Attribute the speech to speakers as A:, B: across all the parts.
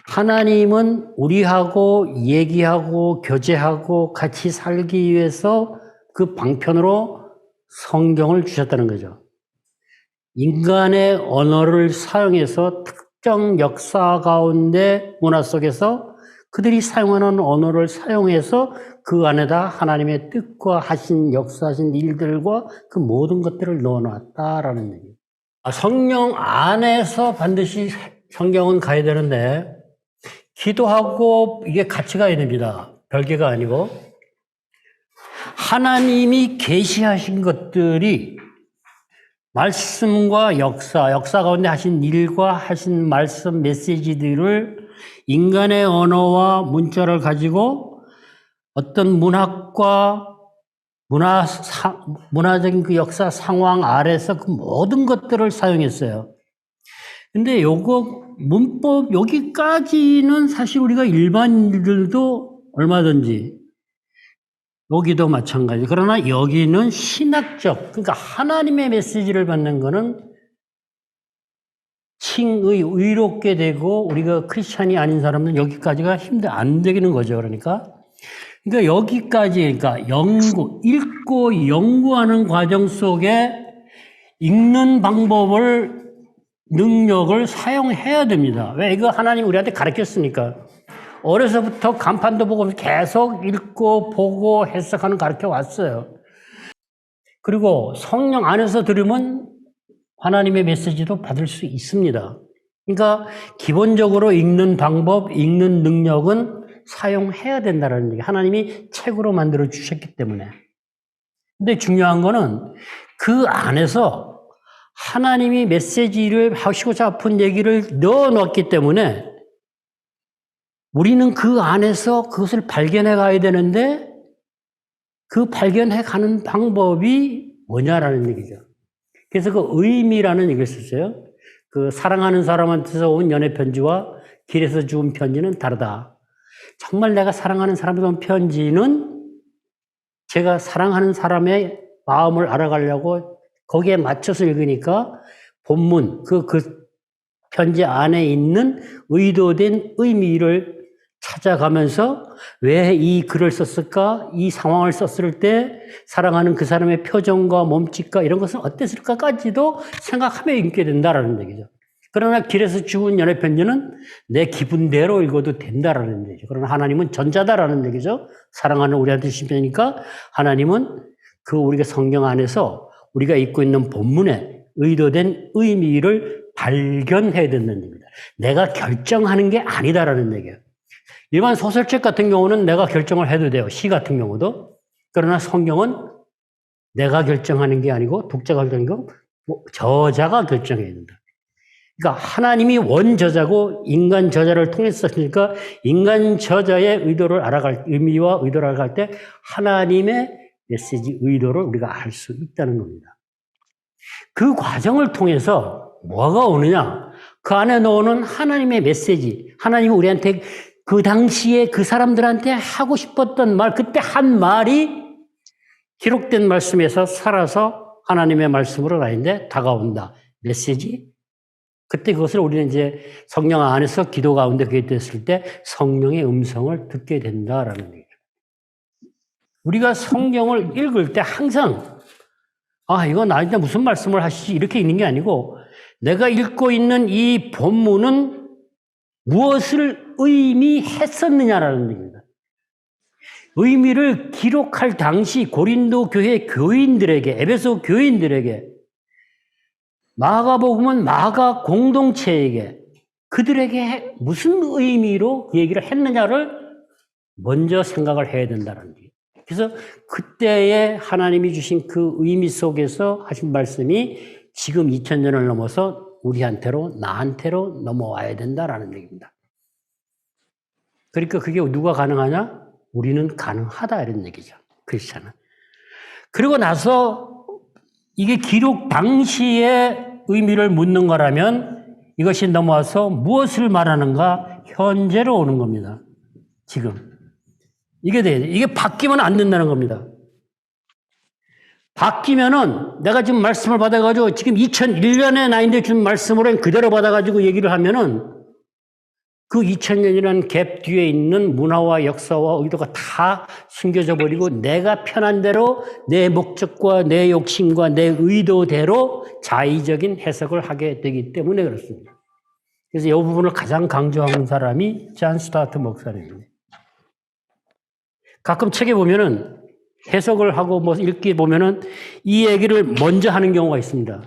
A: 하나님은 우리하고 얘기하고 교제하고 같이 살기 위해서 그 방편으로 성경을 주셨다는 거죠. 인간의 언어를 사용해서 특정 역사 가운데 문화 속에서 그들이 사용하는 언어를 사용해서 그 안에다 하나님의 뜻과 하신 역사하신 일들과 그 모든 것들을 넣어놨다라는 얘기예요. 성령 안에서 반드시 성경은 가야 되는데 기도하고 이게 같이 가야 됩니다. 별개가 아니고 하나님이 계시하신 것들이 말씀과 역사 가운데 하신 일과 하신 말씀 메시지들을 인간의 언어와 문자를 가지고 어떤 문학과 문화적인 그 역사 상황 아래서 그 모든 것들을 사용했어요. 근데 요거 문법 여기까지는 사실 우리가 일반인들도 얼마든지 여기도 마찬가지. 그러나 여기는 신학적, 그러니까 하나님의 메시지를 받는 거는 의롭게 되고 우리가 크리스찬이 아닌 사람은 여기까지가 안 되는 거죠. 그러니까 여기까지, 그러니까 읽고 연구하는 과정 속에 읽는 방법을, 능력을 사용해야 됩니다. 왜? 이거 하나님 우리한테 가르쳤으니까. 어려서부터 간판도 보고 계속 읽고 보고 해석하는 가르쳐 왔어요. 그리고 성령 안에서 들으면 하나님의 메시지도 받을 수 있습니다. 그러니까 기본적으로 읽는 방법, 읽는 능력은 사용해야 된다는 얘기. 하나님이 책으로 만들어 주셨기 때문에. 근데 중요한 거는 그 안에서 하나님이 메시지를 하시고자 하는 얘기를 넣어 놓았기 때문에 우리는 그 안에서 그것을 발견해 가야 되는데 그 발견해 가는 방법이 뭐냐라는 얘기죠. 그래서 그 의미라는 얘기를 썼어요. 그 사랑하는 사람한테서 온 연애 편지와 길에서 주운 편지는 다르다. 정말 내가 사랑하는 사람한테 온 편지는 제가 사랑하는 사람의 마음을 알아가려고 거기에 맞춰서 읽으니까 본문, 그 편지 안에 있는 의도된 의미를 찾아가면서 왜 이 글을 썼을까? 이 상황을 썼을 때 사랑하는 그 사람의 표정과 몸짓과 이런 것은 어땠을까까지도 생각하며 읽게 된다라는 얘기죠. 그러나 길에서 주운 연애 편지는 내 기분대로 읽어도 된다라는 얘기죠. 그러나 하나님은 전자다라는 얘기죠. 사랑하는 우리한테 주신 편이니까 하나님은 그 우리가 성경 안에서 우리가 읽고 있는 본문에 의도된 의미를 발견해야 된다는 얘기입니다. 내가 결정하는 게 아니다라는 얘기예요. 일반 소설책 같은 경우는 내가 결정을 해도 돼요. 시 같은 경우도. 그러나 성경은 내가 결정하는 게 아니고 독자가 결정하는 거 저자가 결정해야 된다. 그러니까 하나님이 원저자고 인간 저자를 통해서 썼으니까 인간 저자의 의도를 알아갈, 의미와 의도를 알아갈 때 하나님의 메시지 의도를 우리가 알 수 있다는 겁니다. 그 과정을 통해서 뭐가 오느냐? 그 안에 넣어놓은 하나님의 메시지, 하나님이 우리한테 그 당시에 그 사람들한테 하고 싶었던 말, 그때 한 말이 기록된 말씀에서 살아서 하나님의 말씀으로 나인데 다가온다. 메시지. 그때 그것을 우리는 이제 성령 안에서 기도 가운데 그게 됐을 때 성령의 음성을 듣게 된다라는 얘기죠. 우리가 성경을 읽을 때 항상 이거 나한테 무슨 말씀을 하시지 이렇게 읽는 게 아니고 내가 읽고 있는 이 본문은 무엇을 의미했었느냐라는 얘기입니다. 의미를 기록할 당시 고린도 교회 교인들에게, 에베소 교인들에게, 마가복음은 마가 공동체에게 그들에게 무슨 의미로 그 얘기를 했느냐를 먼저 생각을 해야 된다는 얘기예요. 그래서 그때의 하나님이 주신 그 의미 속에서 하신 말씀이 지금 2000년을 넘어서 우리한테로, 나한테로 넘어와야 된다라는 얘기입니다. 그러니까 그게 누가 가능하냐? 우리는 가능하다 이런 얘기죠. 크리스찬은. 그리고 나서 이게 기록 당시의 의미를 묻는 거라면 이것이 넘어와서 무엇을 말하는가? 현재로 오는 겁니다. 지금. 이게 돼야 돼. 이게 바뀌면 안 된다는 겁니다. 바뀌면은 내가 지금 말씀을 받아가지고 지금 2001년에 나인데 준 말씀으로 그대로 받아가지고 얘기를 하면은 그 2000년이라는 갭 뒤에 있는 문화와 역사와 의도가 다 숨겨져 버리고 내가 편한 대로 내 목적과 내 욕심과 내 의도대로 자의적인 해석을 하게 되기 때문에 그렇습니다. 그래서 이 부분을 가장 강조하는 사람이 존 스타트 목사님입니다. 가끔 책에 보면은 해석을 하고 뭐 읽기 보면은 이 얘기를 먼저 하는 경우가 있습니다.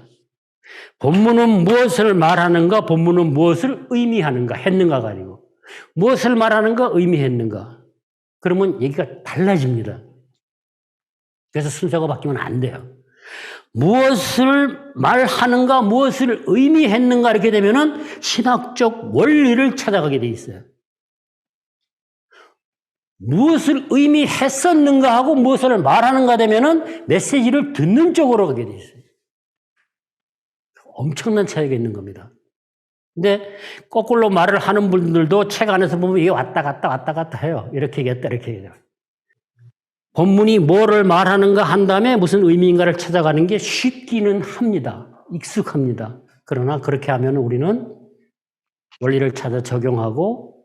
A: 본문은 무엇을 말하는가, 본문은 무엇을 의미하는가, 했는가가 아니고 무엇을 말하는가, 의미했는가. 그러면 얘기가 달라집니다. 그래서 순서가 바뀌면 안 돼요. 무엇을 말하는가, 무엇을 의미했는가 이렇게 되면은 신학적 원리를 찾아가게 돼 있어요. 무엇을 의미했었는가 하고 무엇을 말하는가 되면은 메시지를 듣는 쪽으로 가게 돼 있어요. 엄청난 차이가 있는 겁니다. 근데 거꾸로 말을 하는 분들도 책 안에서 보면 이게 왔다 갔다 해요. 이렇게 얘기했다, 이렇게 얘기했다. 본문이 뭐를 말하는가 한 다음에 무슨 의미인가를 찾아가는 게 쉽기는 합니다. 익숙합니다. 그러나 그렇게 하면 우리는 원리를 찾아 적용하고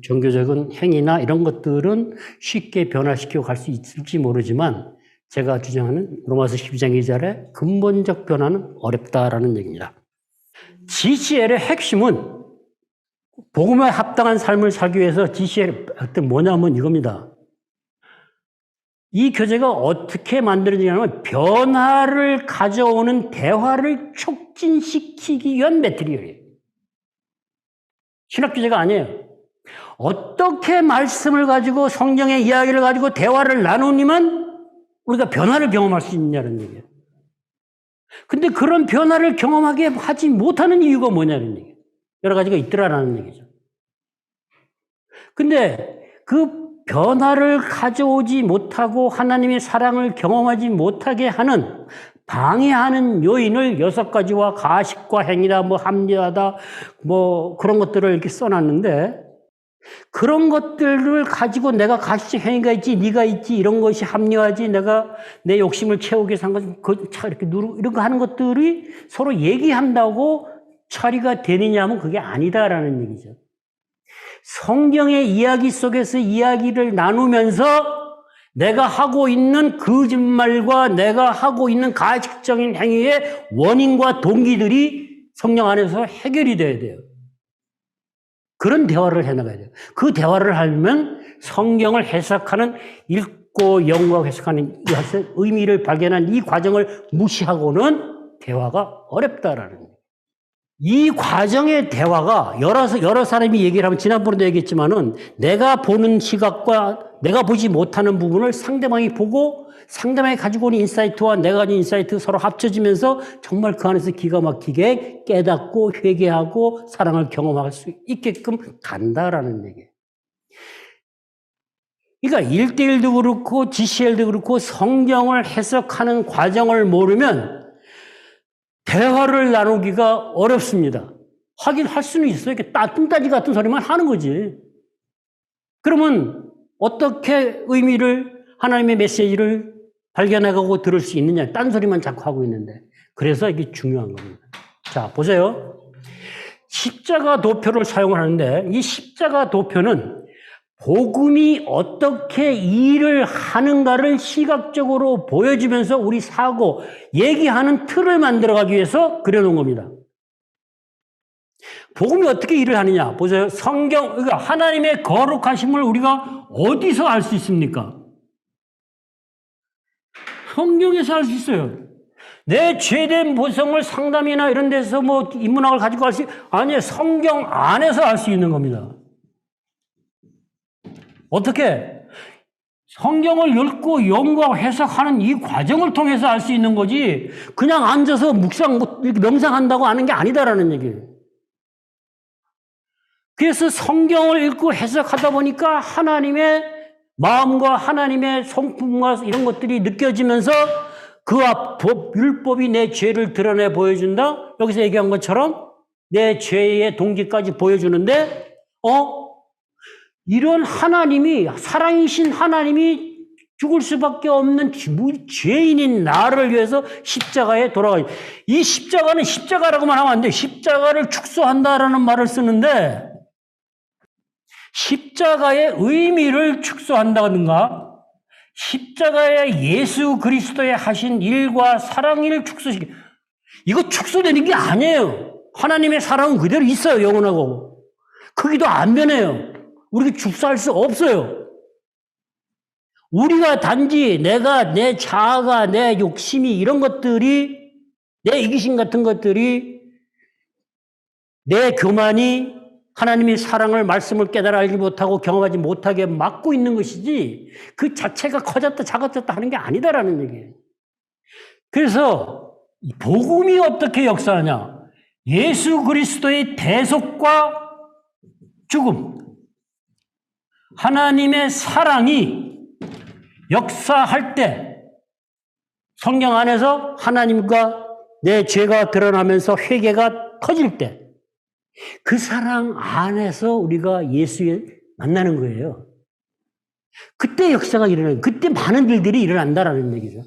A: 종교적인 행위나 이런 것들은 쉽게 변화시키고 갈 수 있을지 모르지만 제가 주장하는 로마서 12장 2절에 근본적 변화는 어렵다라는 얘기입니다. GCL의 핵심은 복음에 합당한 삶을 살기 위해서 GCL이 뭐냐면 이겁니다. 이 교재가 어떻게 만들어지냐면 변화를 가져오는 대화를 촉진시키기 위한 매트리얼이에요. 신학 교재가 아니에요. 어떻게 말씀을 가지고 성경의 이야기를 가지고 대화를 나누면 우리가 변화를 경험할 수 있냐는 얘기예요. 근데 그런 변화를 경험하게 하지 못하는 이유가 뭐냐는 얘기예요. 여러 가지가 있더라라는 얘기죠. 근데 그 변화를 가져오지 못하고 하나님의 사랑을 경험하지 못하게 하는 방해하는 요인을 6가지와 가식과 행위다, 뭐 합리하다, 뭐 그런 것들을 이렇게 써놨는데 그런 것들을 가지고 내가 가시적 행위가 있지, 네가 있지, 이런 것이 합리화지, 내가 내 욕심을 채우기 위해서 한 것은 이렇게 이런 거 하는 것들이 서로 얘기한다고 처리가 되느냐 하면 그게 아니다라는 얘기죠. 성경의 이야기 속에서 이야기를 나누면서 내가 하고 있는 거짓말과 내가 하고 있는 가식적인 행위의 원인과 동기들이 성령 안에서 해결이 돼야 돼요. 그런 대화를 해나가야 돼요. 그 대화를 하면 성경을 해석하는 읽고 연구하고 해석하는 의미를 발견한 이 과정을 무시하고는 대화가 어렵다라는 거예요. 이 과정의 대화가 여러 사람이 얘기를 하면 지난번에도 얘기했지만은 내가 보는 시각과 내가 보지 못하는 부분을 상대방이 보고 상대방이 가지고 오는 인사이트와 내가 가진 인사이트 서로 합쳐지면서 정말 그 안에서 기가 막히게 깨닫고 회개하고 사랑을 경험할 수 있게끔 간다라는 얘기예요. 그러니까 1:1도 그렇고 GCL도 그렇고 성경을 해석하는 과정을 모르면 대화를 나누기가 어렵습니다. 하긴 할 수는 있어요. 이렇게 뚱따지 같은 소리만 하는 거지. 그러면 어떻게 의미를, 하나님의 메시지를 발견해가고 들을 수 있느냐. 딴소리만 자꾸 하고 있는데. 그래서 이게 중요한 겁니다. 자, 보세요. 십자가 도표를 사용을 하는데 이 십자가 도표는 복음이 어떻게 일을 하는가를 시각적으로 보여주면서 우리 사고, 얘기하는 틀을 만들어가기 위해서 그려놓은 겁니다. 복음이 어떻게 일을 하느냐. 보세요. 성경, 그러니까 하나님의 거룩하심을 우리가 어디서 알 수 있습니까? 성경에서 알 수 있어요. 내 죄된 모성을 상담이나 이런 데서 뭐 인문학을 가지고 알 수, 아니에요. 성경 안에서 알 수 있는 겁니다. 어떻게? 성경을 읽고 연구하고 해석하는 이 과정을 통해서 알 수 있는 거지 그냥 앉아서 묵상, 명상한다고 아는 게 아니다라는 얘기예요. 그래서 성경을 읽고 해석하다 보니까 하나님의 마음과 하나님의 성품과 이런 것들이 느껴지면서 그 율법이 내 죄를 드러내 보여준다? 여기서 얘기한 것처럼 내 죄의 동기까지 보여주는데 이런 하나님이, 사랑이신 하나님이 죽을 수밖에 없는 죄인인 나를 위해서 십자가에 돌아가요. 이 십자가는 십자가라고만 하면 안 돼. 십자가를 축소한다라는 말을 쓰는데 십자가의 의미를 축소한다든가 십자가의 예수 그리스도의 하신 일과 사랑을 축소시키 이거 축소되는 게 아니에요. 하나님의 사랑은 그대로 있어요. 영원하고. 크기도 안 변해요. 우리가 축소할 수 없어요. 우리가 단지 내가 내 자아가 내 욕심이 이런 것들이 내 이기심 같은 것들이 내 교만이 하나님의 사랑을 말씀을 깨달아 알지 못하고 경험하지 못하게 막고 있는 것이지 그 자체가 커졌다 작아졌다 하는 게 아니다라는 얘기예요. 그래서 복음이 어떻게 역사하냐? 예수 그리스도의 대속과 죽음, 하나님의 사랑이 역사할 때 성경 안에서 하나님과 내 죄가 드러나면서 회개가 터질 때 그 사랑 안에서 우리가 예수에 만나는 거예요. 그때 역사가 일어나요. 그때 많은 일들이 일어난다라는 얘기죠.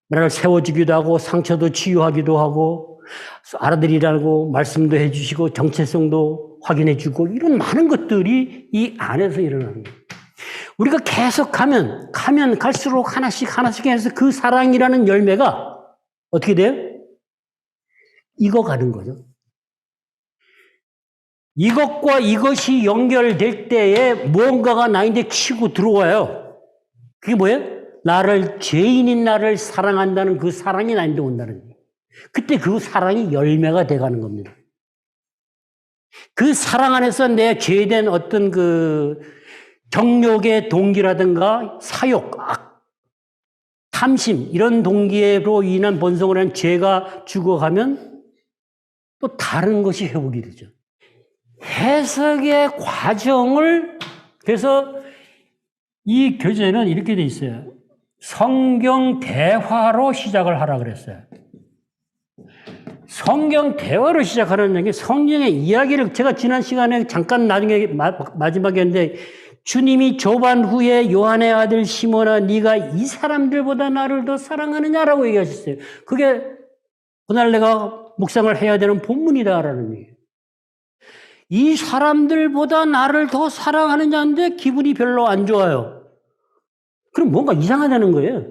A: 나를 세워주기도 하고 상처도 치유하기도 하고 알아들이라고 말씀도 해주시고 정체성도 확인해주고 이런 많은 것들이 이 안에서 일어나는 거예요. 우리가 계속 가면 갈수록 하나씩 해서 그 사랑이라는 열매가 어떻게 돼요? 익어가는 거죠. 이것과 이것이 연결될 때에 무언가가 나인데 치고 들어와요. 그게 뭐예요? 죄인인 나를 사랑한다는 그 사랑이 나인데 온다는 거예요. 그때 그 사랑이 열매가 돼가는 겁니다. 그 사랑 안에서 내 죄된 어떤 그 정욕의 동기라든가 사욕, 탐심 이런 동기로 인한 본성을 한 죄가 죽어가면 또 다른 것이 회복이 되죠. 해석의 과정을 그래서 이 교재는 이렇게 돼 있어요. 성경 대화로 시작을 하라 그랬어요. 성경 대화로 시작하는 게 성경의 이야기를 제가 지난 시간에 잠깐 나중에 마지막에 했는데 주님이 조반 후에 요한의 아들 시몬아 네가 이 사람들보다 나를 더 사랑하느냐라고 얘기하셨어요. 그게 그날 내가 묵상을 해야 되는 본문이다라는 얘기예요. 이 사람들보다 나를 더 사랑하느냐인데 기분이 별로 안 좋아요. 그럼 뭔가 이상하다는 거예요.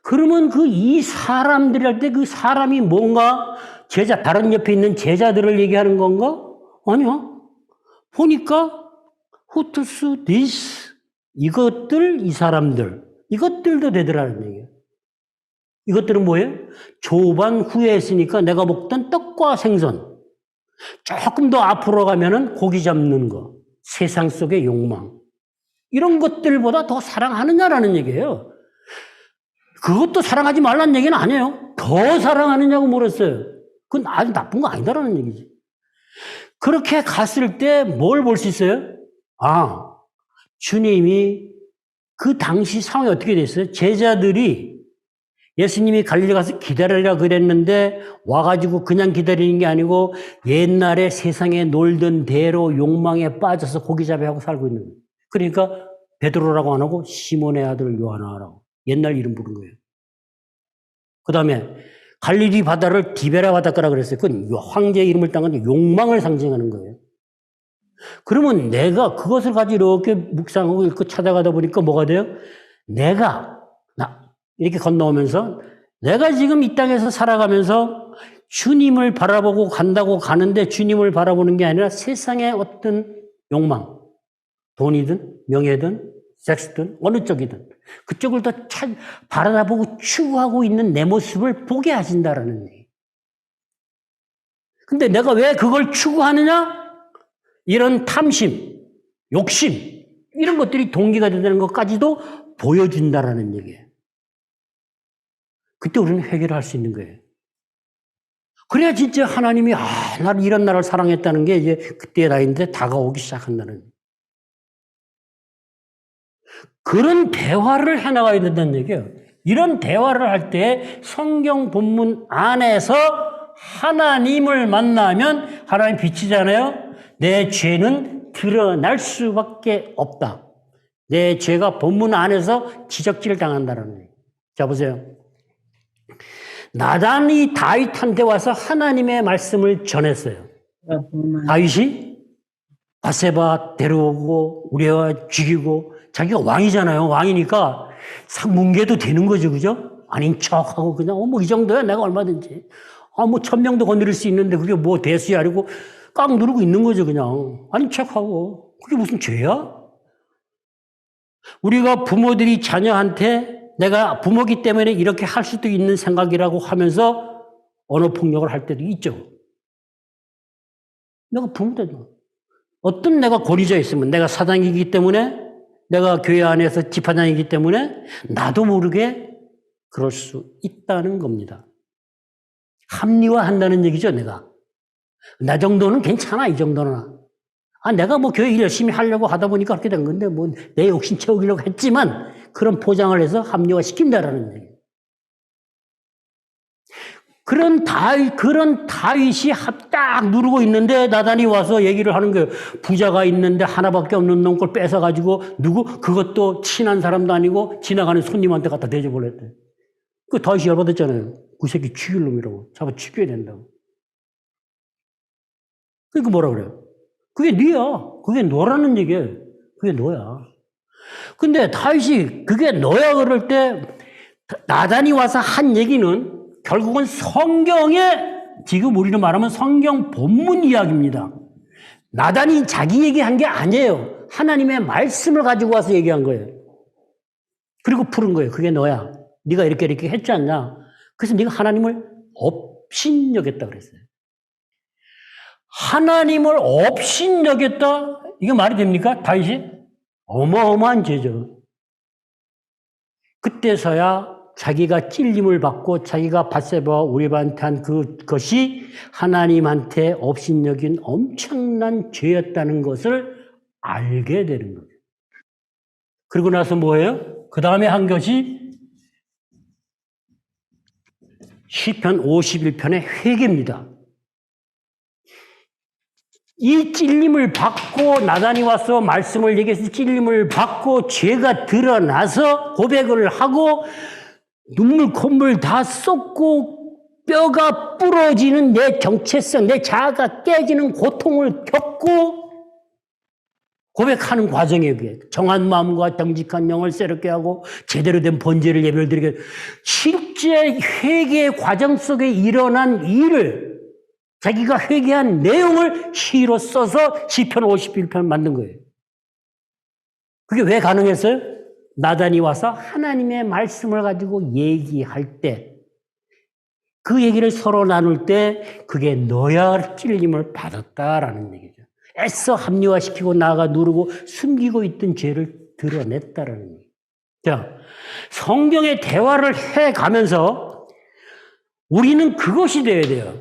A: 그러면 그 이 사람들이랄 때 그 사람이 뭔가 바른 옆에 있는 제자들을 얘기하는 건가? 아니야. 보니까 후투스 디스 이것들 이 사람들 이것들도 되더라는 얘기예요. 이것들은 뭐예요? 조반 후에 했으니까 내가 먹던 떡과 생선 조금 더 앞으로 가면은 고기 잡는 거 세상 속의 욕망 이런 것들보다 더 사랑하느냐라는 얘기예요. 그것도 사랑하지 말라는 얘기는 아니에요. 더 사랑하느냐고 물었어요. 그건 아주 나쁜 거 아니다라는 얘기지. 그렇게 갔을 때 뭘 볼 수 있어요? 주님이 그 당시 상황이 어떻게 됐어요? 제자들이 예수님이 갈릴리 가서 기다리라 그랬는데 와가지고 그냥 기다리는 게 아니고 옛날에 세상에 놀던 대로 욕망에 빠져서 고기 잡이하고 살고 있는 거예요. 그러니까 베드로라고 안 하고 시몬의 아들 요하나라고 옛날 이름 부른 거예요. 그 다음에 갈릴리 바다를 디베라 바닷가라 그랬어요. 그건 황제의 이름을 딴 건데 욕망을 상징하는 거예요. 그러면 내가 그것을 가지고 이렇게 묵상하고 읽고 찾아가다 보니까 뭐가 돼요? 이렇게 건너오면서 내가 지금 이 땅에서 살아가면서 주님을 바라보고 간다고 가는데 주님을 바라보는 게 아니라 세상의 어떤 욕망, 돈이든 명예든 섹스든 어느 쪽이든 그쪽을 더 바라보고 추구하고 있는 내 모습을 보게 하신다라는 얘기. 근데 내가 왜 그걸 추구하느냐? 이런 탐심, 욕심 이런 것들이 동기가 된다는 것까지도 보여준다라는 얘기예요. 그때 우리는 회개를 할 수 있는 거예요. 그래야 진짜 하나님이 나를 이런 나를 사랑했다는 게 이제 그때의 나이인데 다가오기 시작한다는 그런 대화를 해나가야 된다는 얘기예요. 이런 대화를 할 때 성경 본문 안에서 하나님을 만나면 하나님 빛이잖아요. 내 죄는 드러날 수밖에 없다. 내 죄가 본문 안에서 지적질을 당한다는 얘기예요. 자 보세요. 나단이 다윗한테 와서 하나님의 말씀을 전했어요. 다윗이 바세바 데려오고 우리와 죽이고 자기가 왕이잖아요. 왕이니까 뭉개도 되는 거죠. 그죠? 아닌 척하고 그냥 뭐 이 정도야 내가 얼마든지. 뭐 1000명도 건드릴 수 있는데 그게 뭐 대수야 아니고 깡 누르고 있는 거죠. 그냥 아닌 척하고. 그게 무슨 죄야? 우리가 부모들이 자녀한테 내가 부모기 때문에 이렇게 할 수도 있는 생각이라고 하면서 언어 폭력을 할 때도 있죠. 내가 부모다. 어떤 내가 권위자 있으면 내가 사장이기 때문에 내가 교회 안에서 집화장이기 때문에 나도 모르게 그럴 수 있다는 겁니다. 합리화한다는 얘기죠, 내가. 나 정도는 괜찮아, 이 정도는. 내가 뭐 교회 일 열심히 하려고 하다 보니까 그렇게 된 건데 뭐 내 욕심 채우려고 했지만 그런 포장을 해서 합리화시킨다라는 얘기예요. 그런 다윗이 딱 누르고 있는데 나단이 와서 얘기를 하는 거예요. 부자가 있는데 하나밖에 없는 놈 걸 뺏어가지고 그것도 친한 사람도 아니고 지나가는 손님한테 갖다 대접을 했대. 그 다윗이 열받았잖아요. 그 새끼 죽일 놈이라고. 잡아 죽여야 된다고. 그러니까 뭐라 그래요? 그게 너야. 그게 너라는 얘기예요. 그게 너야. 근데 다윗이 그게 너야 그럴 때 나단이 와서 한 얘기는 결국은 성경에 지금 우리는 말하면 성경 본문 이야기입니다. 나단이 자기 얘기한 게 아니에요. 하나님의 말씀을 가지고 와서 얘기한 거예요. 그리고 풀은 거예요. 그게 너야. 네가 이렇게 했지 않냐. 그래서 네가 하나님을 업신여겼다 그랬어요. 하나님을 업신여겼다? 이게 말이 됩니까? 다윗이? 어마어마한 죄죠. 그때서야 자기가 찔림을 받고 자기가 밧세바와 우리바한테 한 그것이 하나님한테 업신여긴 엄청난 죄였다는 것을 알게 되는 거죠. 그리고 나서 뭐예요? 그 다음에 한 것이 시편 51편의 회개입니다. 이 찔림을 받고 나단이 와서 말씀을 얘기해서 찔림을 받고 죄가 드러나서 고백을 하고 눈물 콧물 다 쏟고 뼈가 부러지는 내 정체성, 내 자아가 깨지는 고통을 겪고 고백하는 과정이에요. 그게. 정한 마음과 정직한 영을 새롭게 하고 제대로 된 번제를 예배를 드리게 실제 회개의 과정 속에 일어난 일을 자기가 회개한 내용을 시로 써서 시편 51편 만든 거예요. 그게 왜 가능했어요? 나단이 와서 하나님의 말씀을 가지고 얘기할 때 그 얘기를 서로 나눌 때 그게 너야 찔림을 받았다라는 얘기죠. 애써 합리화시키고 나아가 누르고 숨기고 있던 죄를 드러냈다라는 얘기죠. 자, 성경의 대화를 해가면서 우리는 그것이 되어야 돼요.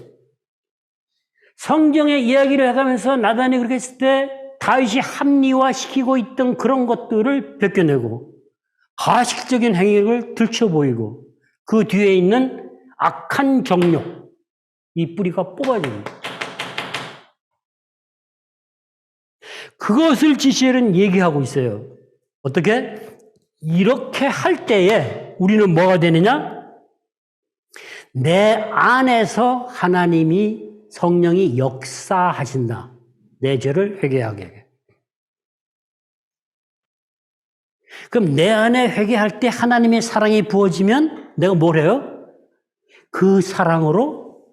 A: 성경의 이야기를 해가면서 나단이 그렇게 했을 때 다윗이 합리화시키고 있던 그런 것들을 벗겨내고 가식적인 행위를 들춰보이고 그 뒤에 있는 악한 정욕, 이 뿌리가 뽑아집니다. 그것을 지시엘은 얘기하고 있어요. 어떻게? 이렇게 할 때에 우리는 뭐가 되느냐? 내 안에서 하나님이 성령이 역사하신다. 내 죄를 회개하게. 그럼 내 안에 회개할 때 하나님의 사랑이 부어지면 내가 뭘 해요? 그 사랑으로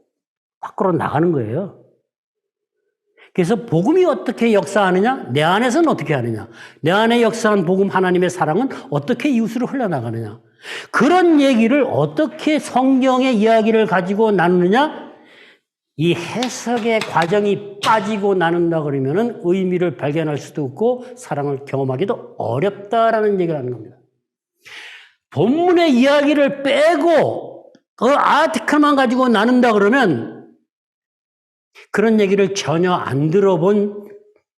A: 밖으로 나가는 거예요. 그래서 복음이 어떻게 역사하느냐? 내 안에서는 어떻게 하느냐? 내 안에 역사한 복음 하나님의 사랑은 어떻게 이웃으로 흘러나가느냐? 그런 얘기를 어떻게 성경의 이야기를 가지고 나누느냐? 이 해석의 과정이 빠지고 나눈다 그러면은 의미를 발견할 수도 없고 사랑을 경험하기도 어렵다라는 얘기를 하는 겁니다. 본문의 이야기를 빼고 그 아티클만 가지고 나눈다 그러면 그런 얘기를 전혀 안 들어본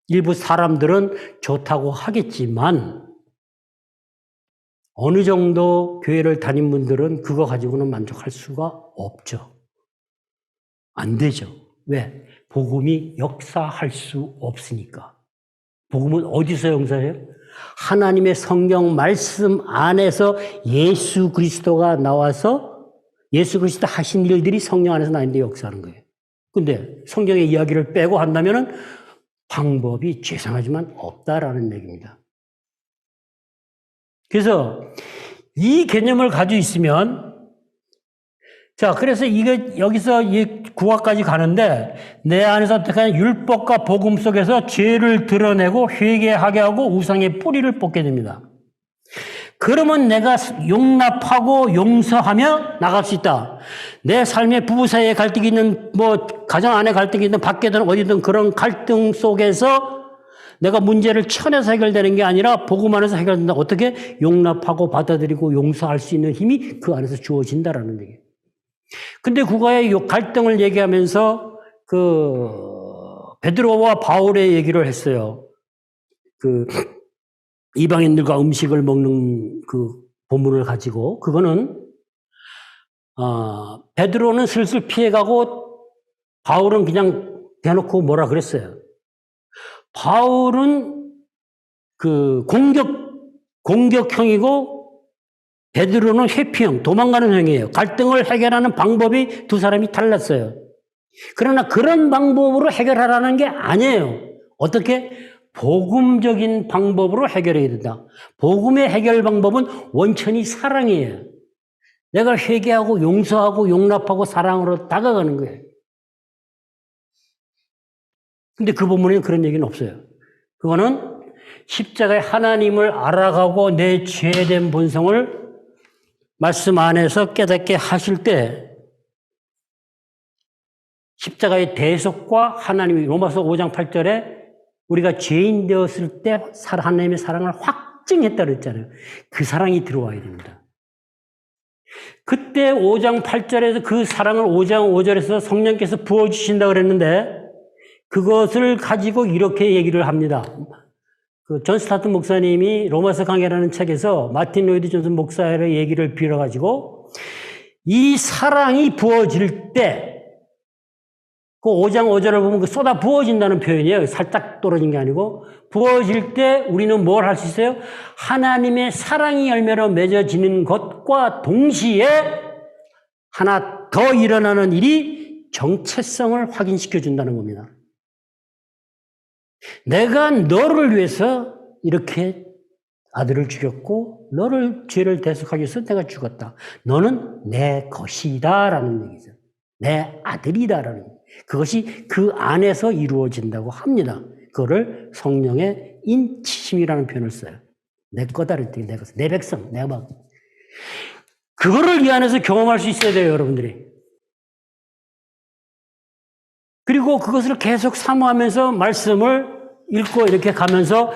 A: 일부 사람들은 좋다고 하겠지만 어느 정도 교회를 다닌 분들은 그거 가지고는 만족할 수가 없죠. 안 되죠. 왜? 복음이 역사할 수 없으니까. 복음은 어디서 역사해요? 하나님의 성경 말씀 안에서 예수 그리스도가 나와서 예수 그리스도 하신 일들이 성령 안에서 나인데 역사하는 거예요. 근데 성경의 이야기를 빼고 한다면은 방법이 죄송하지만 없다라는 얘기입니다. 그래서 이 개념을 가지고 있으면 자, 그래서 이게 여기서 이 구화까지 가는데 내 안에서 어떻게 율법과 복음 속에서 죄를 드러내고 회개하게 하고 우상의 뿌리를 뽑게 됩니다. 그러면 내가 용납하고 용서하며 나갈 수 있다. 내 삶의 부부 사이에 갈등이 있는, 가정 안에 갈등이 있는, 밖에든 어디든 그런 갈등 속에서 내가 문제를 쳐내서 해결되는 게 아니라 복음 안에서 해결된다. 어떻게? 용납하고 받아들이고 용서할 수 있는 힘이 그 안에서 주어진다라는 얘기예요. 근데 국가의 갈등을 얘기하면서 베드로와 바울의 얘기를 했어요. 이방인들과 음식을 먹는 그 본문을 가지고 그거는 베드로는 슬슬 피해가고 바울은 그냥 대놓고 뭐라 그랬어요. 바울은 공격형이고 베드로는 회피형, 도망가는 형이에요. 갈등을 해결하는 방법이 두 사람이 달랐어요. 그러나 그런 방법으로 해결하라는 게 아니에요. 어떻게? 복음적인 방법으로 해결해야 된다. 복음의 해결 방법은 원천이 사랑이에요. 내가 회개하고 용서하고 용납하고 사랑으로 다가가는 거예요. 근데 그 본문에는 그런 얘기는 없어요. 그거는 십자가의 하나님을 알아가고 내 죄된 본성을 말씀 안에서 깨닫게 하실 때 십자가의 대속과 하나님이 로마서 5장 8절에 우리가 죄인 되었을 때 하나님의 사랑을 확증했다 그랬잖아요. 그 사랑이 들어와야 됩니다. 그때 5장 8절에서 그 사랑을 5장 5절에서 성령께서 부어주신다 그랬는데 그것을 가지고 이렇게 얘기를 합니다. 존 스타트 목사님이 로마서 강해라는 책에서 마틴 로이드 존슨 목사의 얘기를 빌어가지고 이 사랑이 부어질 때 그 5장 5절을 보면 그 쏟아 부어진다는 표현이에요. 살짝 떨어진 게 아니고 부어질 때 우리는 뭘 할 수 있어요? 하나님의 사랑이 열매로 맺어지는 것과 동시에 하나 더 일어나는 일이 정체성을 확인시켜 준다는 겁니다. 내가 너를 위해서 이렇게 아들을 죽였고 너를 죄를 대속하기 위해서 내가 죽었다. 너는 내 것이다라는 얘기죠. 내 아들이다라는 얘기. 그것이 그 안에서 이루어진다고 합니다. 그거를 성령의 인치심이라는 표현을 써요. 내 거다 그랬더니 내 것, 내 백성, 내가 막 그거를 이 안에서 경험할 수 있어야 돼요, 여러분들이. 그리고 그것을 계속 사모하면서 말씀을 읽고 이렇게 가면서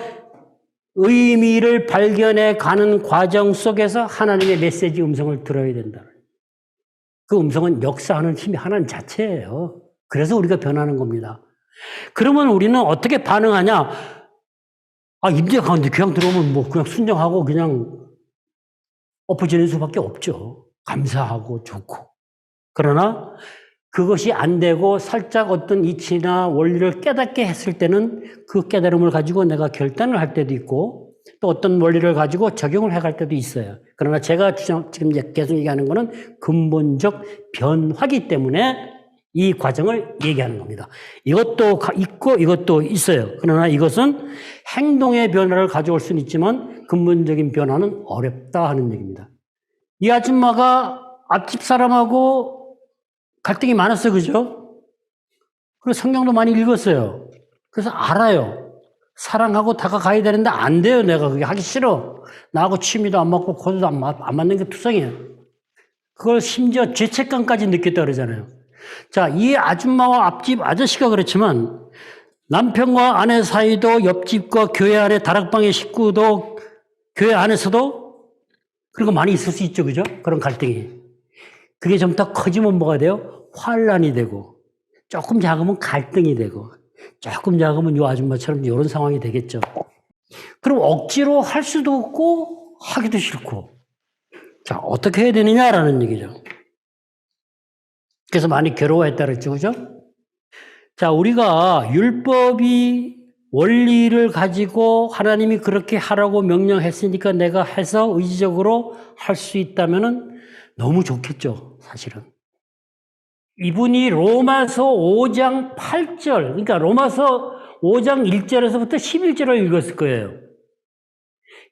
A: 의미를 발견해 가는 과정 속에서 하나님의 메시지 음성을 들어야 된다. 그 음성은 역사하는 힘이 하나님 자체예요. 그래서 우리가 변하는 겁니다. 그러면 우리는 어떻게 반응하냐? 임재 가운데 그냥 들어오면 그냥 순종하고 그냥 엎어지는 수밖에 없죠. 감사하고 좋고. 그러나 그것이 안 되고 살짝 어떤 이치나 원리를 깨닫게 했을 때는 그 깨달음을 가지고 내가 결단을 할 때도 있고 또 어떤 원리를 가지고 적용을 해갈 때도 있어요. 그러나 제가 지금 계속 얘기하는 것은 근본적 변화기 때문에 이 과정을 얘기하는 겁니다. 이것도 있고 이것도 있어요. 그러나 이것은 행동의 변화를 가져올 수는 있지만 근본적인 변화는 어렵다 하는 얘기입니다. 이 아줌마가 앞집 사람하고 갈등이 많았어요. 그죠? 그리고 성경도 많이 읽었어요. 그래서 알아요. 사랑하고 다가가야 되는데 안 돼요. 내가 그게 하기 싫어. 나하고 취미도 안 맞고 코드도 안 맞는 게 투성이에요. 그걸 심지어 죄책감까지 느꼈다 그러잖아요. 자, 이 아줌마와 앞집 아저씨가 그렇지만 남편과 아내 사이도 옆집과 교회 안에 다락방의 식구도 교회 안에서도 그런 거 많이 있을 수 있죠. 그죠? 그런 갈등이. 그게 좀 더 커지면 뭐가 돼요? 환란이 되고 조금 작으면 갈등이 되고 조금 작으면 이 아줌마처럼 이런 상황이 되겠죠. 그럼 억지로 할 수도 없고 하기도 싫고 자, 어떻게 해야 되느냐라는 얘기죠. 그래서 많이 괴로워했다 그랬죠. 그죠? 자, 우리가 율법이 원리를 가지고 하나님이 그렇게 하라고 명령했으니까 내가 해서 의지적으로 할 수 있다면은 너무 좋겠죠. 사실은. 이분이 로마서 5장 8절, 그러니까 로마서 5장 1절에서부터 11절을 읽었을 거예요.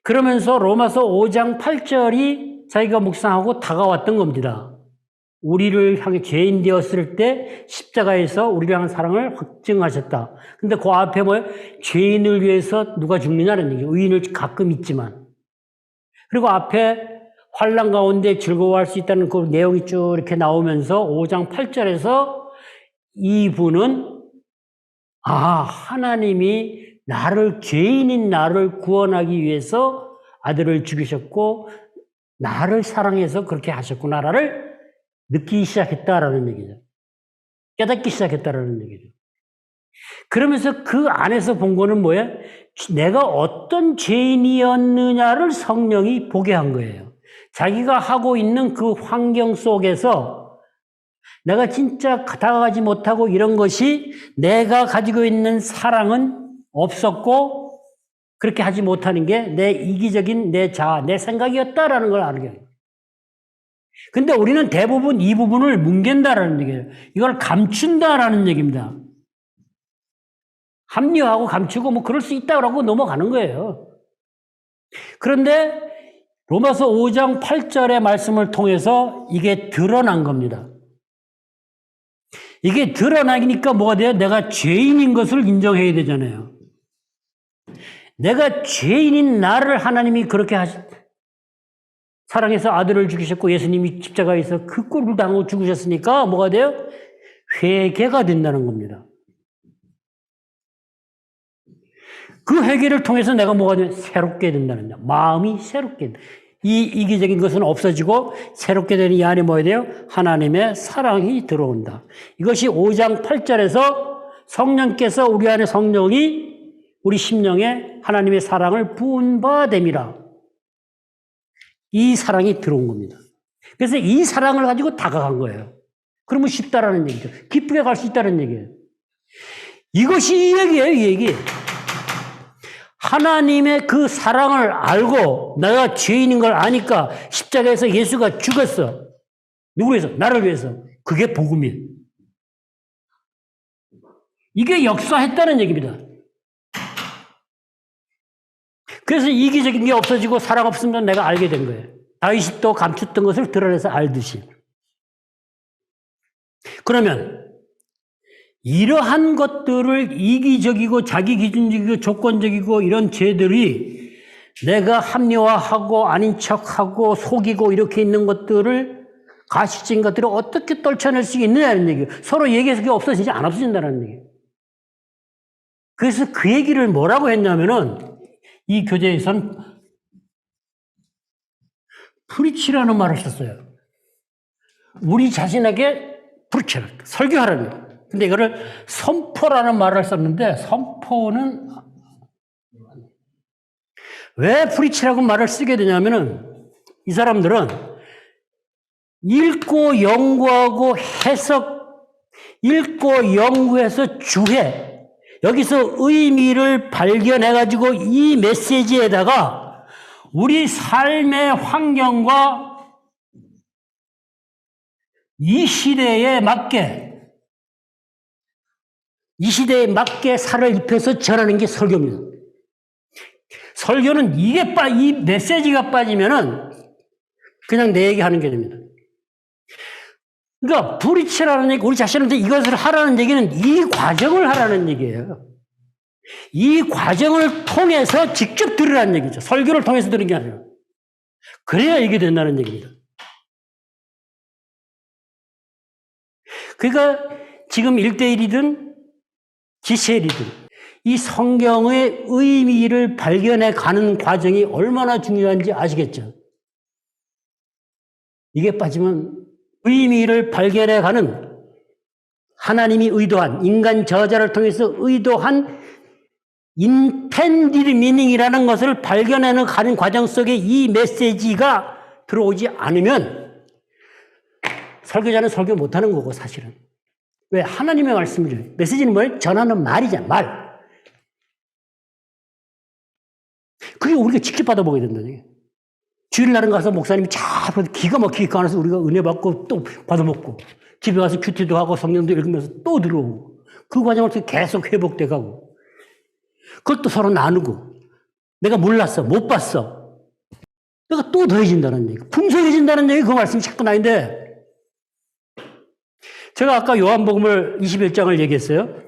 A: 그러면서 로마서 5장 8절이 자기가 묵상하고 다가왔던 겁니다. 우리를 향해 죄인 되었을 때 십자가에서 우리를 향한 사랑을 확증하셨다. 근데 그 앞에 뭐예요? 죄인을 위해서 누가 죽느냐는 얘기예요. 의인을 가끔 있지만. 그리고 앞에 환난 가운데 즐거워할 수 있다는 그 내용이 쭉 이렇게 나오면서 5장 8절에서 이분은 하나님이 나를 죄인인 나를 구원하기 위해서 아들을 죽이셨고 나를 사랑해서 그렇게 하셨구나를 느끼기 시작했다라는 얘기죠. 깨닫기 시작했다라는 얘기죠. 그러면서 그 안에서 본 거는 뭐예요? 내가 어떤 죄인이었느냐를 성령이 보게 한 거예요. 자기가 하고 있는 그 환경 속에서 내가 진짜 다가가지 못하고 이런 것이 내가 가지고 있는 사랑은 없었고 그렇게 하지 못하는 게 내 이기적인 내 자아, 내 생각이었다라는 걸 알게 해요. 근데 우리는 대부분 이 부분을 뭉갠다라는 얘기예요. 이걸 감춘다라는 얘기입니다. 합리화하고 감추고 뭐 그럴 수 있다고 넘어가는 거예요. 그런데 로마서 5장 8절의 말씀을 통해서 이게 드러난 겁니다. 이게 드러나니까 뭐가 돼요? 내가 죄인인 것을 인정해야 되잖아요. 내가 죄인인 나를 하나님이 그렇게 사랑해서 아들을 죽이셨고 예수님이 십자가에서 그 꼴을 당하고 죽으셨으니까 뭐가 돼요? 회개가 된다는 겁니다. 그 회개를 통해서 내가 뭐가 돼요? 새롭게 된다는 거예요. 마음이 새롭게 된다. 이 이기적인 것은 없어지고 새롭게 되는 이 안에 뭐야 돼요? 하나님의 사랑이 들어온다. 이것이 5장 8절에서 성령께서 우리 안에 성령이 우리 심령에 하나님의 사랑을 부은 바 됨이라. 이 사랑이 들어온 겁니다. 그래서 이 사랑을 가지고 다가간 거예요. 그러면 쉽다라는 얘기죠. 기쁘게 갈 수 있다는 얘기예요. 이것이 이 얘기예요, 이 얘기. 하나님의 그 사랑을 알고 내가 죄인인 걸 아니까 십자가에서 예수가 죽었어. 누구를 위해서? 나를 위해서. 그게 복음이에요. 이게 역사했다는 얘기입니다. 그래서 이기적인 게 없어지고 사랑 없으면 내가 알게 된 거예요. 다윗이 또 감췄던 것을 드러내서 알듯이. 그러면 이러한 것들을 이기적이고 자기 기준적이고 조건적이고 이런 죄들이 내가 합리화하고 아닌 척하고 속이고 이렇게 있는 것들을 가시적인 것들을 어떻게 떨쳐낼 수 있느냐는 얘기예요. 서로 얘기해서 그게 없어지지 안 없어진다는 얘기예요. 그래서 그 얘기를 뭐라고 했냐면은 이 교재에서는 프리치라는 말을 썼어요. 우리 자신에게 프리치라, 설교하라는 거예요. 근데 이거를 선포라는 말을 썼는데 선포는 왜 프리치라고 말을 쓰게 되냐면은 이 사람들은 읽고 연구하고 해석, 읽고 연구해서 주해, 여기서 의미를 발견해가지고 이 메시지에다가 우리 삶의 환경과 이 시대에 맞게 살을 입혀서 전하는 게 설교입니다. 설교는 이 메시지가 빠지면은 그냥 내 얘기하는 게 됩니다. 그러니까 브리치라는 얘기, 우리 자신한테 이것을 하라는 얘기는 이 과정을 하라는 얘기예요. 이 과정을 통해서 직접 들으라는 얘기죠. 설교를 통해서 들은 게 아니라. 그래야 이게 된다는 얘기입니다. 그러니까 지금 1대1이든 지체일이든 이 성경의 의미를 발견해 가는 과정이 얼마나 중요한지 아시겠죠? 이게 빠지면 의미를 발견해 가는 하나님이 의도한, 인간 저자를 통해서 의도한 intended meaning이라는 것을 발견해 가는 과정 속에 이 메시지가 들어오지 않으면 설교자는 설교 못하는 거고, 사실은. 왜? 하나님의 말씀이죠. 메시지는 뭐예요? 전하는 말이잖아, 말. 그게 우리가 직접 받아보게 된다는 얘기예요. 주일날은 가서 목사님이 쫙 기가 막히게 가면서 우리가 은혜 받고 또 받아먹고, 집에 가서 큐티도 하고 성경도 읽으면서 또 들어오고, 그 과정을 계속 회복돼 가고, 그걸 또 서로 나누고, 내가 몰랐어, 못 봤어. 내가 또 더해진다는 얘기. 풍성해진다는 얘기 그 말씀이 자꾸 나인데, 제가 아까 요한복음을 21장을 얘기했어요.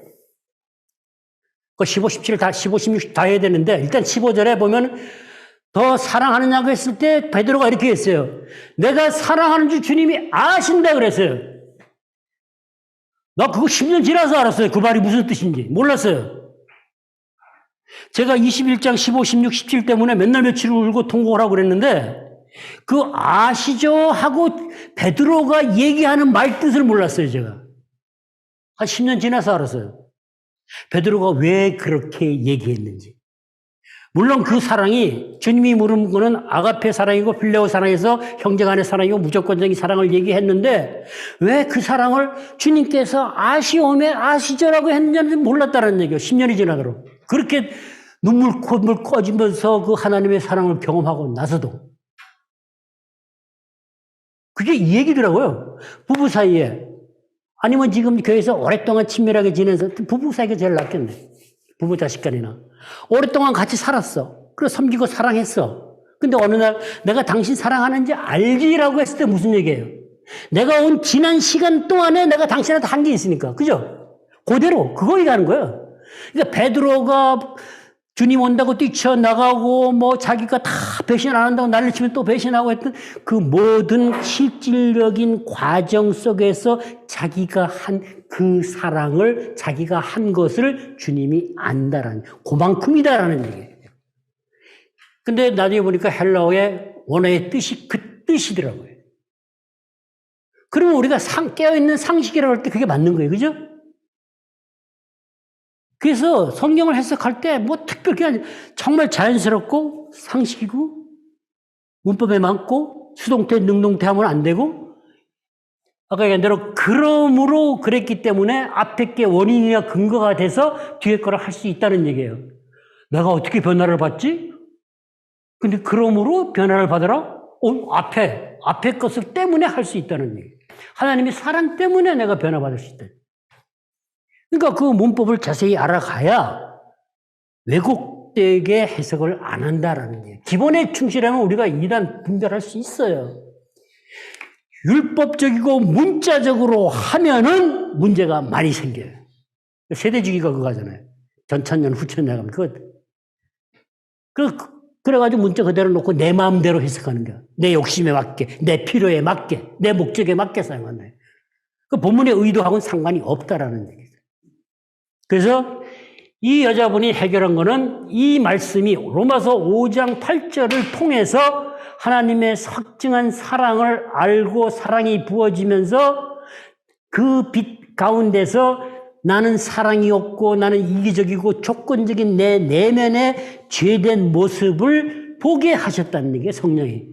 A: 그 15, 17, 16 다 해야 되는데, 일단 15절에 보면 더 사랑하느냐고 했을 때 베드로가 이렇게 했어요. 내가 사랑하는 줄 주님이 아신다 그랬어요. 나 그거 10년 지나서 알았어요. 그 말이 무슨 뜻인지. 몰랐어요. 제가 21장 15, 16, 17 때문에 맨날 며칠 울고 통곡을 하고 그랬는데 그 아시죠? 하고 베드로가 얘기하는 말 뜻을 몰랐어요. 제가. 한 10년 지나서 알았어요. 베드로가 왜 그렇게 얘기했는지. 물론 그 사랑이 주님이 물은 거는 아가페 사랑이고 필레오 사랑에서 형제간의 사랑이고 무조건적인 사랑을 얘기했는데 왜 그 사랑을 주님께서 아시오메 아시죠라고 했는지 몰랐다는 얘기예요. 10년이 지나도록. 그렇게 눈물 콧물 꺼지면서 그 하나님의 사랑을 경험하고 나서도 그게 이 얘기더라고요. 부부 사이에 아니면 지금 교회에서 오랫동안 친밀하게 지내서 부부 사이가 제일 낫겠네. 부부 자식간이나. 오랫동안 같이 살았어. 그래서 섬기고 사랑했어. 근데 어느 날 내가 당신 사랑하는지 알지라고 했을 때 무슨 얘기예요? 내가 온 지난 시간 동안에 내가 당신한테 한 게 있으니까. 그죠? 그대로 그거 얘기하는 거예요. 그러니까 베드로가 주님 온다고 뛰쳐나가고 뭐 자기가 다 배신 안 한다고 난리 치면 또 배신하고 했던 그 모든 실질적인 과정 속에서 자기가 한 그 사랑을 자기가 한 것을 주님이 안다라는 그만큼이다라는 얘기예요. 근데 나중에 보니까 헬라어의 원어의 뜻이 그 뜻이더라고요. 그러면 우리가 깨어있는 상식이라고 할 때 그게 맞는 거예요. 그죠? 그래서 성경을 해석할 때 뭐 특별히 아니 정말 자연스럽고 상식이고 문법에 맞고 수동태, 능동태 하면 안 되고 아까 얘기한 대로 그러므로 그랬기 때문에 앞에 게 원인이나 근거가 돼서 뒤에 거를 할 수 있다는 얘기예요. 내가 어떻게 변화를 받지? 근데 그러므로 변화를 받으라? 앞에 것을 때문에 할 수 있다는 얘기예요. 하나님의 사랑 때문에 내가 변화받을 수 있다. 그러니까 그 문법을 자세히 알아가야 왜곡되게 해석을 안 한다라는 얘기예요. 기본에 충실하면 우리가 이단 분별할 수 있어요. 율법적이고 문자적으로 하면은 문제가 많이 생겨요. 세대주의가 그거잖아요. 전천년, 후천년 하면 그래가지고 문자 그대로 놓고 내 마음대로 해석하는 거야. 내 욕심에 맞게, 내 필요에 맞게, 내 목적에 맞게 사용한다. 그 본문의 의도하고는 상관이 없다라는 얘기죠. 그래서 이 여자분이 해결한 거는 이 말씀이 로마서 5장 8절을 통해서 하나님의 확증한 사랑을 알고 사랑이 부어지면서 그 빛 가운데서 나는 사랑이 없고 나는 이기적이고 조건적인 내 내면의 죄된 모습을 보게 하셨다는 얘기예요, 성령이.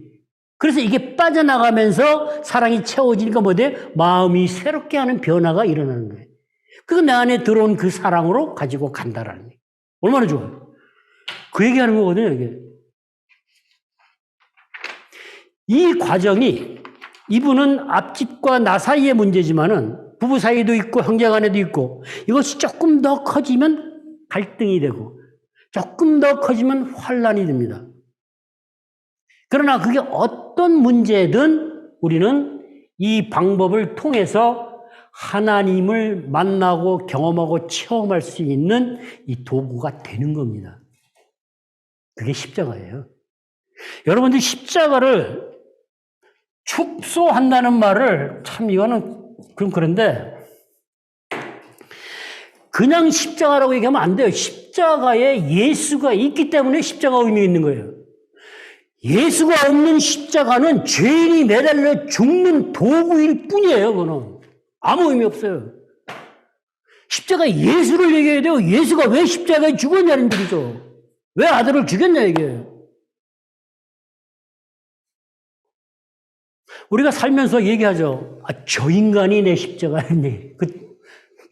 A: 그래서 이게 빠져나가면서 사랑이 채워지니까 뭐돼? 마음이 새롭게 하는 변화가 일어나는 거예요. 그거 내 안에 들어온 그 사랑으로 가지고 간다라는 얘기예요. 얼마나 좋아요. 그 얘기하는 거거든요, 이게. 이 과정이 이분은 앞집과 나 사이의 문제지만은 부부 사이도 있고 형제 간에도 있고 이것이 조금 더 커지면 갈등이 되고 조금 더 커지면 환란이 됩니다. 그러나 그게 어떤 문제든 우리는 이 방법을 통해서 하나님을 만나고 경험하고 체험할 수 있는 이 도구가 되는 겁니다. 그게 십자가예요. 여러분들 십자가를 축소한다는 말을 참 이거는 그런데 그냥 십자가라고 얘기하면 안 돼요. 십자가에 예수가 있기 때문에 십자가 의미가 있는 거예요. 예수가 없는 십자가는 죄인이 매달려 죽는 도구일 뿐이에요. 그거는 아무 의미 없어요. 십자가 예수를 얘기해야 돼요. 예수가 왜 십자가에 죽었냐는 얘기죠. 왜 아들을 죽였냐 이게. 우리가 살면서 얘기하죠. 저 인간이 내 십자가였네.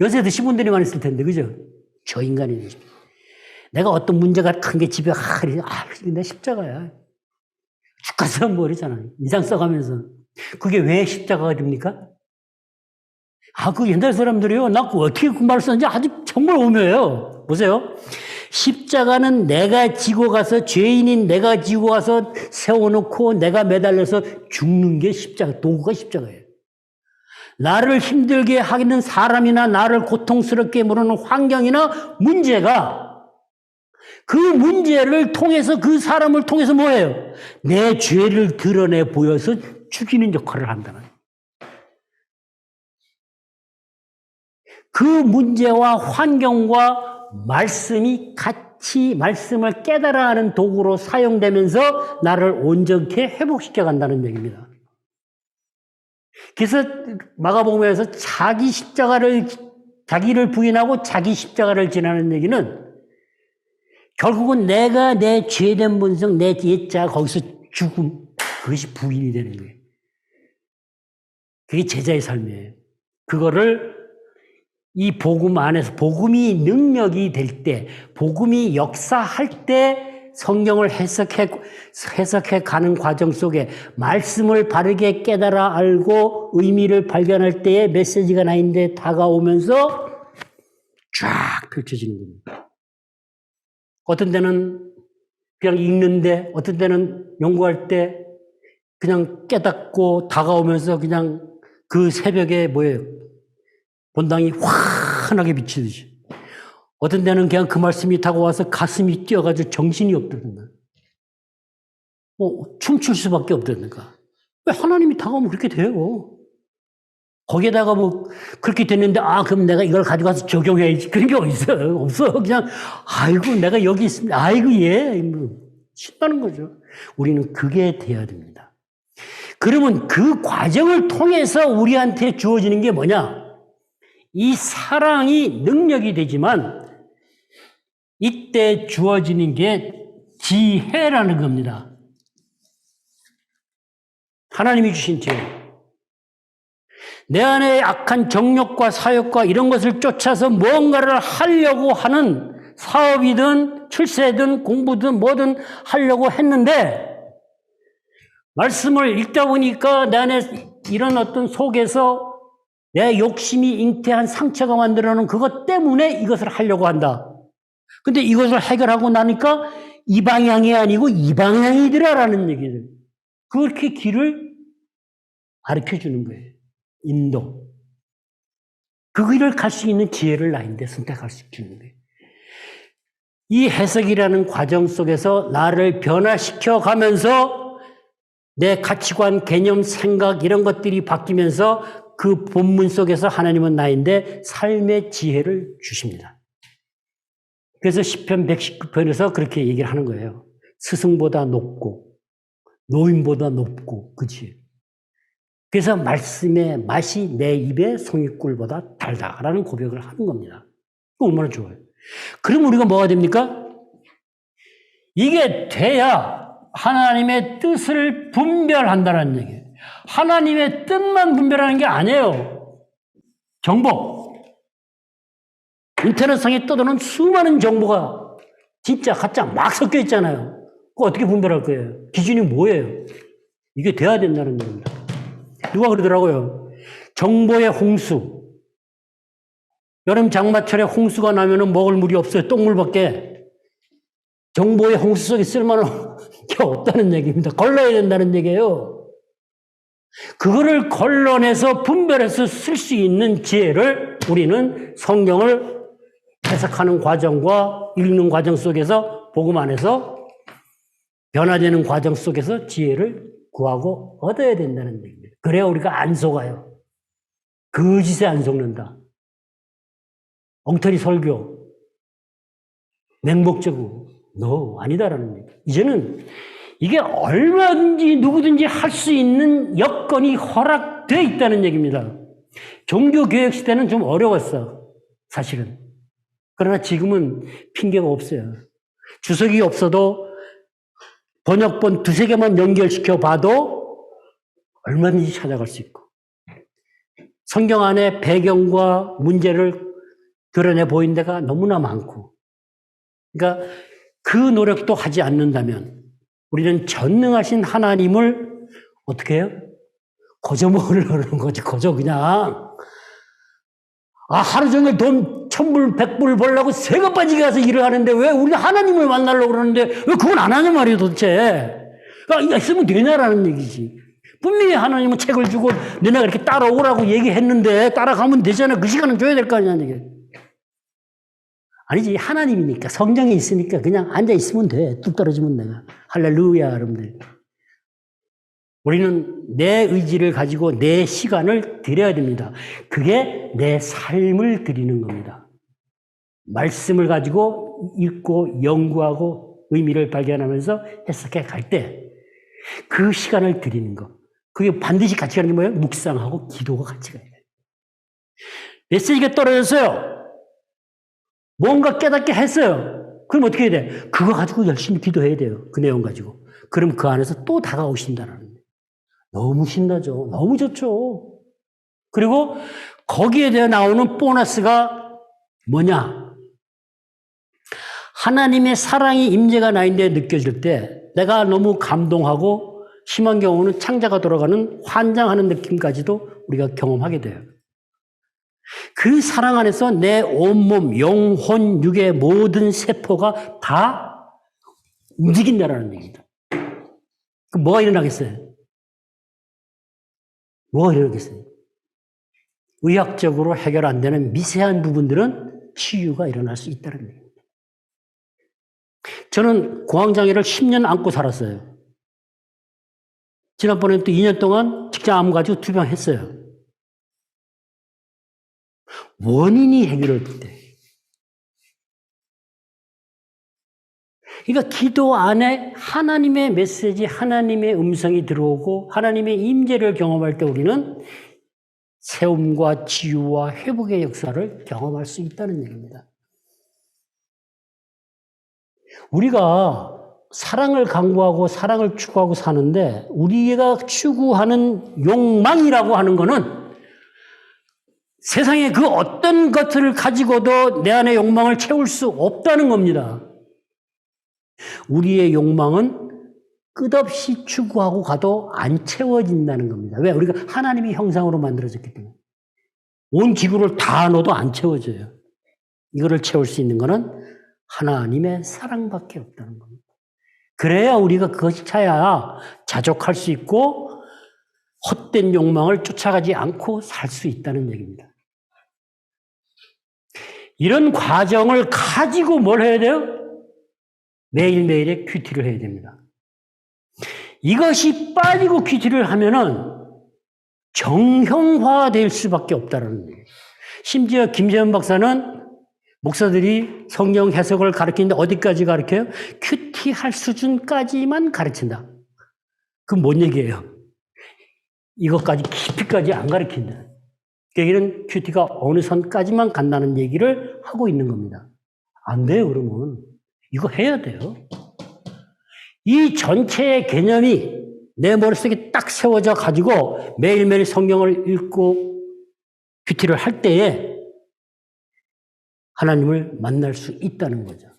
A: 요새도 시분들이 많이 쓸 텐데, 그죠? 저 인간이 내 십자가. 내가 어떤 문제가 큰 게 집에, 내 십자가야. 죽가서 버리잖아요. 인상 써가면서. 그게 왜 십자가가 됩니까? 그 옛날 사람들이요. 나 어떻게 그 말을 썼는지 아주 정말 오묘해요. 보세요. 십자가는 내가 지고 가서, 죄인인 내가 지고 가서 세워놓고 내가 매달려서 죽는 게 십자가, 도구가 십자가예요. 나를 힘들게 하는 사람이나 나를 고통스럽게 물는 환경이나 문제가, 그 문제를 통해서, 그 사람을 통해서 뭐예요? 내 죄를 드러내 보여서 죽이는 역할을 한다는 거예요. 그 문제와 환경과 말씀이 같이 말씀을 깨달아 하는 도구로 사용되면서 나를 온전케 회복시켜 간다는 얘기입니다. 그래서 마가복음에서 자기를 부인하고 자기 십자가를 지나는 얘기는 결국은 내가 내 죄된 본성, 내 옛자 거기서 죽음, 그것이 부인이 되는 거예요. 그게 제자의 삶이에요. 그거를 이 복음 안에서, 복음이 능력이 될 때, 복음이 역사할 때 성경을 해석해 가는 과정 속에 말씀을 바르게 깨달아 알고 의미를 발견할 때에 메시지가 나인데 다가오면서 쫙 펼쳐지는 겁니다. 어떤 때는 그냥 읽는데, 어떤 때는 연구할 때 그냥 깨닫고 다가오면서 그냥 그 새벽에 뭐예요? 본당이 환하게 비치듯이. 어떤 데는 그냥 그 말씀이 다가와서 가슴이 뛰어가지고 정신이 없더든가. 춤출 수밖에 없더든가. 왜 하나님이 다가오면 그렇게 돼요? 거기에다가 뭐 그렇게 됐는데, 그럼 내가 이걸 가져가서 적용해야지. 그런 게 어딨어요? 없어. 그냥, 아이고, 내가 여기 있습니다. 아이고, 예. 신나는 거죠. 우리는 그게 돼야 됩니다. 그러면 그 과정을 통해서 우리한테 주어지는 게 뭐냐? 이 사랑이 능력이 되지만 이때 주어지는 게 지혜라는 겁니다. 하나님이 주신 지혜. 내 안에 악한 정욕과 사욕과 이런 것을 쫓아서 무언가를 하려고 하는 사업이든 출세든 공부든 뭐든 하려고 했는데 말씀을 읽다 보니까 내 안에 이런 어떤 속에서 내 욕심이 잉태한 상처가 만들어놓은 그것 때문에 이것을 하려고 한다. 근데 이것을 해결하고 나니까 이 방향이 아니고 이 방향이더라라는 얘기를. 그렇게 길을 가르쳐 주는 거예요. 인도. 그 길을 갈 수 있는 지혜를 나인데 선택할 수 있는 거예요. 이 해석이라는 과정 속에서 나를 변화시켜 가면서 내 가치관, 개념, 생각 이런 것들이 바뀌면서 그 본문 속에서 하나님은 나인데 삶의 지혜를 주십니다. 그래서 시편 119편에서 그렇게 얘기를 하는 거예요. 스승보다 높고 노인보다 높고 그치? 그래서 말씀의 맛이 내 입에 송이꿀보다 달다라는 고백을 하는 겁니다. 얼마나 좋아요. 그럼 우리가 뭐가 됩니까? 이게 돼야 하나님의 뜻을 분별한다는 얘기예요. 하나님의 뜻만 분별하는 게 아니에요. 정보. 인터넷상에 떠도는 수많은 정보가 진짜 가짜 막 섞여 있잖아요. 그거 어떻게 분별할 거예요? 기준이 뭐예요? 이게 돼야 된다는 얘기입니다. 누가 그러더라고요. 정보의 홍수. 여름 장마철에 홍수가 나면은 먹을 물이 없어요. 똥물밖에. 정보의 홍수 속에 쓸만한 게 없다는 얘기입니다. 걸러야 된다는 얘기예요. 그거를 걸러내서 분별해서 쓸 수 있는 지혜를 우리는 성경을 해석하는 과정과 읽는 과정 속에서 복음 안에서 변화되는 과정 속에서 지혜를 구하고 얻어야 된다는 얘기입니다. 그래야 우리가 안 속아요. 거짓에 안 속는다. 엉터리 설교, 맹목적으로 아니다라는 얘기. 이제는 이게 얼마든지 누구든지 할 수 있는 여건이 허락되어 있다는 얘기입니다. 종교개혁 시대는 좀 어려웠어, 사실은. 그러나 지금은 핑계가 없어요. 주석이 없어도 번역본 두세 개만 연결시켜 봐도 얼마든지 찾아갈 수 있고 성경 안에 배경과 문제를 드러내 보인 데가 너무나 많고 그러니까 그 노력도 하지 않는다면 우리는 전능하신 하나님을 어떻게 해요? 거저 먹으려는 거지. 거저 그냥 하루 종일 돈 천불, 백불 벌라고 새가 빠지게 가서 일을 하는데 왜 우리가 하나님을 만나려고 그러는데 왜 그건 안 하냐 말이에요, 도대체. 그러니까 있으면 되냐라는 얘기지. 분명히 하나님은 책을 주고 너네가 이렇게 따라오라고 얘기했는데 따라가면 되잖아. 그 시간은 줘야 될 거 아니냐는 얘기예요. 아니지. 하나님이니까 성령이 있으니까 그냥 앉아있으면 돼. 뚝 떨어지면 내가. 할렐루야 여러분들. 우리는 내 의지를 가지고 내 시간을 드려야 됩니다. 그게 내 삶을 드리는 겁니다. 말씀을 가지고 읽고 연구하고 의미를 발견하면서 해석해 갈 때 그 시간을 드리는 것. 그게 반드시 같이 가는 게 뭐예요? 묵상하고 기도가 같이 가야 돼요. 메시지가 떨어졌어요. 뭔가 깨닫게 했어요. 그럼 어떻게 해야 돼? 그거 가지고 열심히 기도해야 돼요. 그 내용 가지고. 그럼 그 안에서 또 다가오신다는 거예요. 너무 신나죠. 너무 좋죠. 그리고 거기에 대해 나오는 보너스가 뭐냐? 하나님의 사랑이 임재가 나인데 느껴질 때 내가 너무 감동하고 심한 경우는 창자가 돌아가는 환장하는 느낌까지도 우리가 경험하게 돼요. 그 사랑 안에서 내 온몸, 영혼, 육의 모든 세포가 다 움직인다라는 얘기입니다. 그럼 뭐가 일어나겠어요? 뭐가 일어나겠어요? 의학적으로 해결 안 되는 미세한 부분들은 치유가 일어날 수 있다는 얘기입니다. 저는 공황장애를 10년 안고 살았어요. 지난번에 또 2년 동안 직장암 가지고 투병했어요. 원인이 해결될 때. 그러니까 기도 안에 하나님의 메시지, 하나님의 음성이 들어오고 하나님의 임재를 경험할 때 우리는 세움과 치유와 회복의 역사를 경험할 수 있다는 얘기입니다. 우리가 사랑을 강구하고 사랑을 추구하고 사는데 우리가 추구하는 욕망이라고 하는 거는 세상에 그 어떤 것들을 가지고도 내 안의 욕망을 채울 수 없다는 겁니다. 우리의 욕망은 끝없이 추구하고 가도 안 채워진다는 겁니다. 왜? 우리가 하나님의 형상으로 만들어졌기 때문에. 온 지구를 다 넣어도 안 채워져요. 이거를 채울 수 있는 것은 하나님의 사랑밖에 없다는 겁니다. 그래야 우리가 그것이 차야 자족할 수 있고 헛된 욕망을 쫓아가지 않고 살 수 있다는 얘기입니다. 이런 과정을 가지고 뭘 해야 돼요? 매일매일의 큐티를 해야 됩니다. 이것이 빠지고 큐티를 하면은 정형화될 수밖에 없다는 거예요. 심지어 김재현 박사는 목사들이 성경 해석을 가르치는데 어디까지 가르쳐요? 큐티할 수준까지만 가르친다. 그건 뭔 얘기예요? 이것까지 깊이까지 안 가르친다. 여기는 큐티가 어느 선까지만 간다는 얘기를 하고 있는 겁니다. 안 돼요, 그러면. 이거 해야 돼요. 이 전체의 개념이 내 머릿속에 딱 세워져 가지고 매일매일 성경을 읽고 큐티를 할 때에 하나님을 만날 수 있다는 거죠.